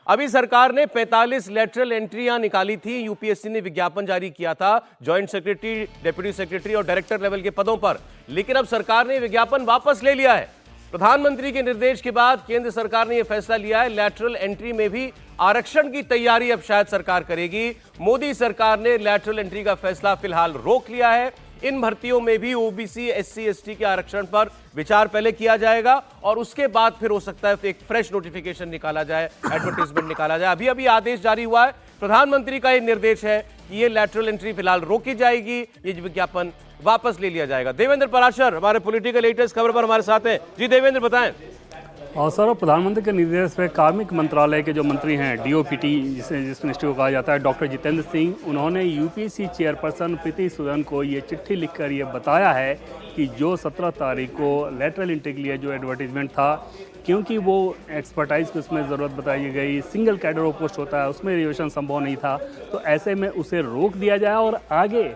अभी सरकार ने 45 लेटरल एंट्रियां निकाली थी। यूपीएससी ने विज्ञापन जारी किया था जॉइंट सेक्रेटरी, डेप्यूटी सेक्रेटरी और डायरेक्टर लेवल के पदों पर, लेकिन अब सरकार ने विज्ञापन वापस ले लिया है। प्रधानमंत्री के निर्देश के बाद केंद्र सरकार ने यह फैसला लिया है। लेटरल एंट्री में भी आरक्षण की तैयारी अब शायद सरकार करेगी। मोदी सरकार ने लेटरल एंट्री का फैसला फिलहाल रोक लिया है। इन भर्तियों में भी ओबीसी, एससी, एसटी के आरक्षण पर विचार पहले किया जाएगा और उसके बाद फिर हो सकता है एक फ्रेश नोटिफिकेशन निकाला जाए, एडवर्टाइजमेंट निकाला जाए। अभी अभी आदेश जारी हुआ है, प्रधानमंत्री का यह निर्देश है कि ये लेटरल एंट्री फिलहाल रोकी जाएगी, ये विज्ञापन वापस ले लिया जाएगा। देवेंद्र पराशर हमारे पॉलिटिकल एडिटर्स खबर पर हमारे साथ हैं। जी देवेंद्र, बताएं। और सर, प्रधानमंत्री के निर्देश पे कार्मिक मंत्रालय के जो मंत्री हैं, डीओपीटी जिस मिनिस्ट्री को कहा जाता है, डॉक्टर जितेंद्र सिंह, उन्होंने यूपीएससी चेयरपर्सन प्रीति सूदन को ये चिट्ठी लिखकर ये बताया है कि जो 17 तारीख को लेटरल एंट्री के लिए जो एडवर्टीजमेंट था, क्योंकि वो एक्सपर्टाइज की उसमें ज़रूरत बताई गई, सिंगल कैडर पोस्ट होता है, उसमें रिजर्वेशन संभव नहीं था, तो ऐसे में उसे रोक दिया जाए और आगे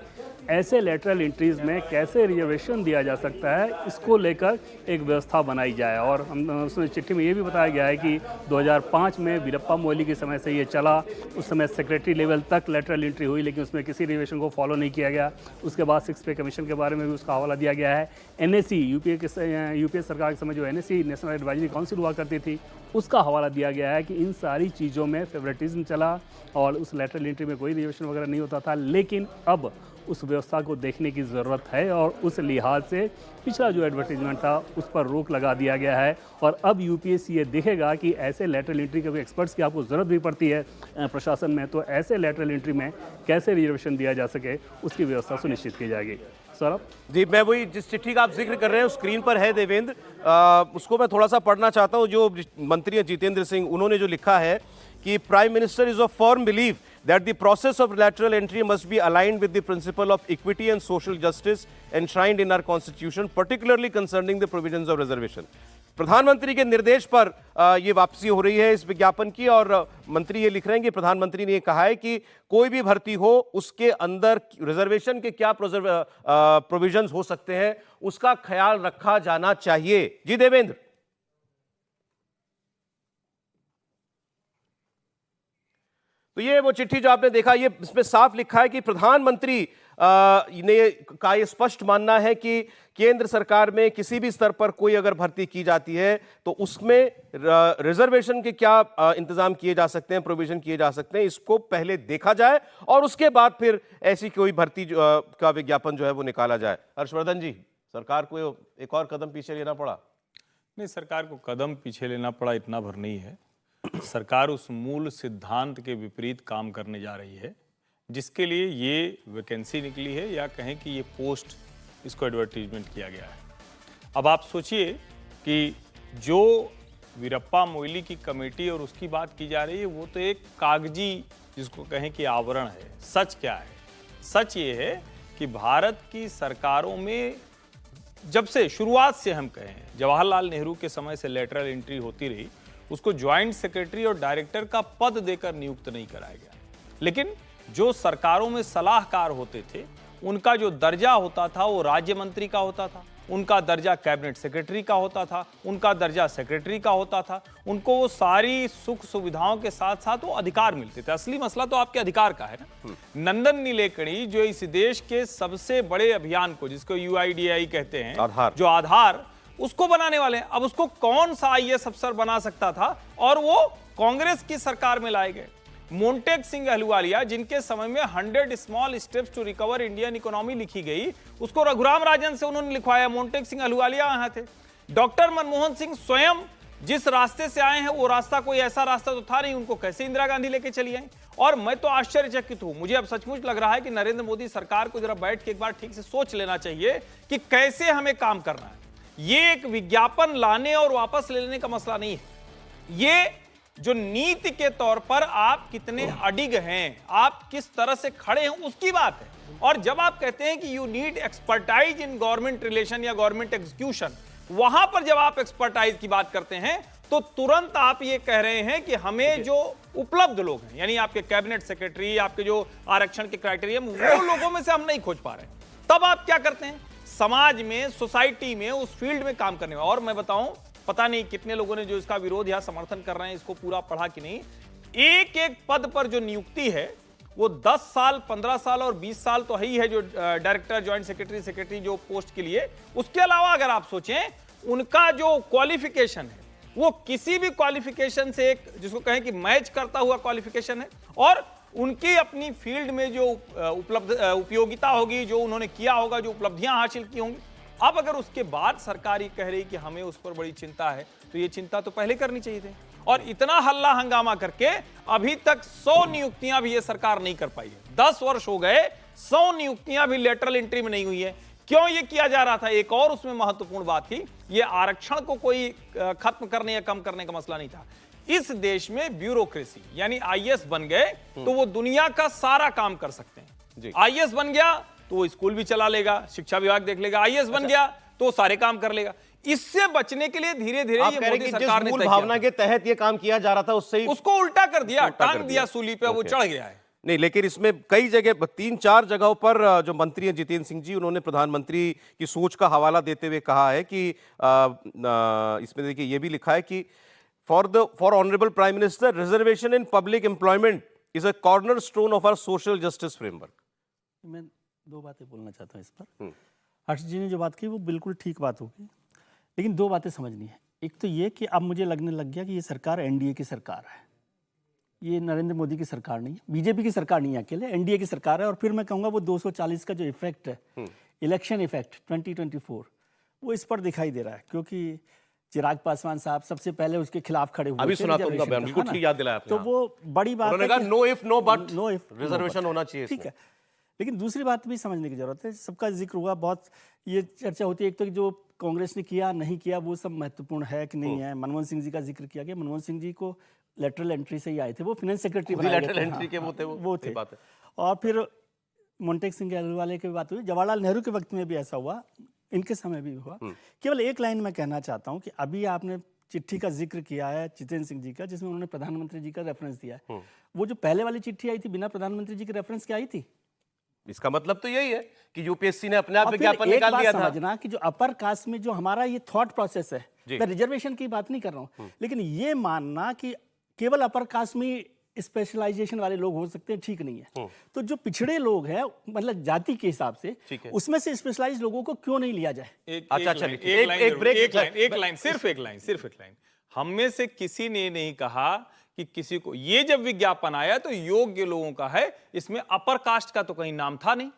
ऐसे लेटरल एंट्रीज में कैसे रिजर्वेशन दिया जा सकता है, इसको लेकर एक व्यवस्था बनाई जाए। और उसमें चिट्ठी में ये भी बताया गया है कि 2005 में वीरप्पा मोइली के समय से ये चला, उस समय सेक्रेटरी लेवल तक लेटरल एंट्री हुई, लेकिन उसमें किसी रिजर्वेशन को फॉलो नहीं किया गया। उसके बाद 6 पे कमीशन के बारे में भी उसका हवाला दिया गया है। एनएससी, यूपीए सरकार के समय जो एनएससी नेशनल एडवाइजरी काउंसिल हुआ करती थी, उसका हवाला दिया गया है कि इन सारी चीज़ों में फेवरेटिज्म चला और उस लेटरल एंट्री में कोई रिजर्वेशन वगैरह नहीं होता था। लेकिन अब उस व्यवस्था को देखने की ज़रूरत है और उस लिहाज से पिछला जो एडवर्टीजमेंट था उस पर रोक लगा दिया गया है। और अब यूपीएससी ये देखेगा कि ऐसे लेटरल एंट्री के एक्सपर्ट्स की आपको ज़रूरत भी पड़ती है प्रशासन में, तो ऐसे लेटरल एंट्री में कैसे रिजर्वेशन दिया जा सके, उसकी व्यवस्था सुनिश्चित की जाएगी। सर जी, मैं वही जिस चिट्ठी का आप जिक्र कर रहे हैं स्क्रीन पर है देवेंद्र, उसको मैं थोड़ा सा पढ़ना चाहता हूं। जो मंत्री हैं जितेंद्र सिंह, उन्होंने जो लिखा है कि prime minister is of firm believe that the process of lateral entry must be aligned with the principle of equity and social justice enshrined in our constitution, particularly concerning the provisions of reservation. प्रधानमंत्री के निर्देश पर ये वापसी हो रही है इस विज्ञापन की, और मंत्री ये लिख रहे हैं कि प्रधानमंत्री ने ये कहा है कि कोई भी भर्ती हो उसके अंदर रिजर्वेशन के क्या प्रोविजंस हो सकते हैं, उसका ख्याल रखा जाना चाहिए। जी देवेंद्र। तो ये वो चिट्ठी जो आपने देखा, ये इसमें साफ लिखा है कि प्रधानमंत्री ने का ये स्पष्ट मानना है कि केंद्र सरकार में किसी भी स्तर पर कोई अगर भर्ती की जाती है तो उसमें रिजर्वेशन के क्या इंतजाम किए जा सकते हैं, प्रोविजन किए जा सकते हैं, इसको पहले देखा जाए और उसके बाद फिर ऐसी कोई भर्ती का विज्ञापन जो है वो निकाला जाए। हर्षवर्धन जी, सरकार को एक और कदम पीछे लेना पड़ा? नहीं, सरकार को कदम पीछे लेना पड़ा इतना भर नहीं है। सरकार उस मूल सिद्धांत के विपरीत काम करने जा रही है जिसके लिए ये वैकेंसी निकली है, या कहें कि ये पोस्ट, इसको एडवर्टीजमेंट किया गया है। अब आप सोचिए कि जो वीरप्पा मोइली की कमेटी और उसकी बात की जा रही है, वो तो एक कागजी, जिसको कहें कि आवरण है। सच क्या है? सच ये है कि भारत की सरकारों में जब से शुरुआत से हम कहें, जवाहरलाल नेहरू के समय से लेटरल एंट्री होती रही, उसको ज्वाइंट सेक्रेटरी और डायरेक्टर का पद देकर नियुक्त नहीं कराया गया। लेकिन जो सरकारों में सलाहकार होते थे, उनका जो दर्जा होता था वो राज्य मंत्री का होता था, उनका दर्जा कैबिनेट सेक्रेटरी का होता था, उनका दर्जा सेक्रेटरी का होता था। उनको वो सारी सुख सुविधाओं के साथ साथ वो अधिकार मिलते थे। असली मसला तो आपके अधिकार का है ना। नंदन नीलेकणी जो इस देश के सबसे बड़े अभियान को, जिसको यूआईडीआई कहते हैं, जो आधार, उसको बनाने वाले हैं। अब उसको कौन सा आईएएस अफसर बना सकता था, और वो कांग्रेस की सरकार में लाए गए। मोंटेक सिंह अहलूवालिया, जिनके समय में 100 small steps to recover Indian economy लिखी गई, उसको रघुराम राजन से उन्होंने लिखवाया। मोंटेक सिंह अहलूवालिया यहां थे। डॉक्टर मनमोहन सिंह स्वयं जिस रास्ते से आए हैं, वो रास्ता कोई ऐसा रास्ता तो था नहीं, उनको कैसे इंदिरा गांधी लेके चली आई। और मैं तो आश्चर्यचकित हूं, मुझे अब सचमुच लग रहा है कि नरेंद्र मोदी सरकार को जरा बैठ के एक बार ठीक से सोच लेना चाहिए कि कैसे हमें काम करना है। ये एक विज्ञापन लाने और वापस ले लेने का मसला नहीं है। ये जो नीति के तौर पर आप कितने अडिग हैं, आप किस तरह से खड़े हैं, उसकी बात है। और जब आप कहते हैं कि you need expertise in government relation या गवर्नमेंट एग्जीक्यूशन, वहां पर जब आप एक्सपर्टाइज की बात करते हैं तो तुरंत आप ये कह रहे हैं कि हमें जो उपलब्ध लोग हैं, यानी आपके कैबिनेट सेक्रेटरी, आपके जो आरक्षण के क्राइटेरिया, वो लोगों में से हम नहीं खोज पा रहे। तब आप क्या करते हैं? समाज में, सोसाइटी में, उस फील्ड में काम करने में। और मैं बताऊं, पता नहीं कितने लोगों ने जो इसका विरोध या समर्थन कर रहे हैं, इसको पूरा पढ़ा कि नहीं। एक एक पद पर जो नियुक्ति है वो 10 साल, 15 साल और 20 साल तो है ही है, जो डायरेक्टर, ज्वाइंट सेक्रेटरी जो पोस्ट के लिए। उसके अलावा अगर आप सोचें उनका जो क्वालिफिकेशन है वो किसी भी क्वालिफिकेशन से एक जिसको कहें कि मैच करता हुआ क्वालिफिकेशन है, और उनकी अपनी फील्ड में जो उपयोगिता होगी, जो उन्होंने किया होगा, जो उपलब्धियां हासिल की होंगी। अब अगर उसके बाद सरकार ये कह रही कि हमें उस पर बड़ी चिंता है, तो ये चिंता तो पहले करनी चाहिए थी। और इतना हल्ला हंगामा करके अभी तक 100 नियुक्तियां भी ये सरकार नहीं कर पाई है। 10 वर्ष हो गए, 100 नियुक्तियां भी लेटरल एंट्री में नहीं हुई है। क्यों ये किया जा रहा था? एक और उसमें महत्वपूर्ण बात थी, ये आरक्षण को कोई खत्म करने या कम करने का मसला नहीं था। इस देश में ब्यूरोक्रेसी यानी आईएएस बन गए तो वो दुनिया का सारा काम कर सकते हैं। आईएएस बन गया तो वो स्कूल भी चला लेगा, शिक्षा विभाग देख लेगा। आईएएस बन गया तो वो सारे काम कर लेगा। इससे बचने के लिए धीरे धीरे ये मोदी सरकार ने मूल भावना के तहत ये काम किया जा रहा था, उससे उसको उल्टा कर दिया, टांग दिया सूली पे, वो चढ़ गया है। नहीं, लेकिन इसमें कई जगह 3-4 जगहों पर जो मंत्री हैं जितेंद्र सिंह जी, उन्होंने प्रधानमंत्री की सोच का हवाला देते हुए कहा है कि इसमें देखिए ये भी लिखा है कि for honourable prime minister, reservation in public employment is a corner stone of our social justice framework. मैं 2 बातें बोलना चाहता हूँ इस पर। हर्ष जी ने जो बात की वो बिल्कुल ठीक बात होगी, लेकिन 2 बातें समझनी है। एक तो ये कि अब मुझे लगने लग गया कि ये सरकार एनडीए की सरकार है, ये नरेंद्र मोदी की सरकार नहीं है, बीजेपी की सरकार नहीं है अकेले, एनडीए की सरकार है। और फिर मैं कहूँगा वो 240 का जो इफेक्ट है, इलेक्शन इफेक्ट 2024, वो इस पर दिखाई दे रहा है, क्योंकि चिराग पासवान साहब सबसे पहले उसके खिलाफ खड़े हुए। अभी सुनाता हूं बयान, बिल्कुल ठीक याद दिलाया आपने। तो वो बड़ी बात है, no if no but, no if reservation होना चाहिए। ठीक है, लेकिन दूसरी बात भी समझने की जरूरत है। सबका जिक्र हुआ, बहुत ये चर्चा होती है, एक तो जो कांग्रेस ने किया नहीं किया वो सब महत्वपूर्ण है कि नहीं है। मनमोहन सिंह जी का जिक्र किया गया, मनमोहन सिंह जी को लेटरल एंट्री से ही आए थे, वो फाइनेंस सेक्रेटरी बनाए गए थे। लेटरल एंट्री के वो थे। बात है। और फिर मोंटेक सिंह गहलोत की बात हुई, जवाहरलाल नेहरू के वक्त में भी ऐसा हुआ, इनके समय भी हुआ। केवल एक लाइन मैं कहना चाहता हूँ कि अभी आपने चिट्ठी का जिक्र किया है जितेंद्र सिंह जी का, जिसमें उन्होंने प्रधानमंत्री जी का रेफरेंस दिया है। वो जो पहले वाली चिट्ठी आई थी बिना प्रधानमंत्री जी के रेफरेंस के आई थी। इसका मतलब तो यही है कि यूपीएससी ने अपने आप विज्ञापन निकाल दिया था। समझना कि जो अपर कास्ट में जो हमारा ये थॉट प्रोसेस है, मैं रिजर्वेशन की बात नहीं कर रहा हूँ, लेकिन ये मानना कि केवल अपर कास्ट में स्पेशलाइजेशन वाले लोग हो सकते हैं, ठीक नहीं है। तो जो पिछड़े लोग हैं, मतलब जाति के हिसाब से, उसमें से स्पेशलाइज लोगों को क्यों नहीं लिया जाए? एक लाइन, सिर्फ एक लाइन। हम में से किसी ने नहीं कहा कि किसी को, ये जब विज्ञापन आया तो योग्य लोगों का है, इसमें अपर कास्ट का तो कहीं नाम था नहीं।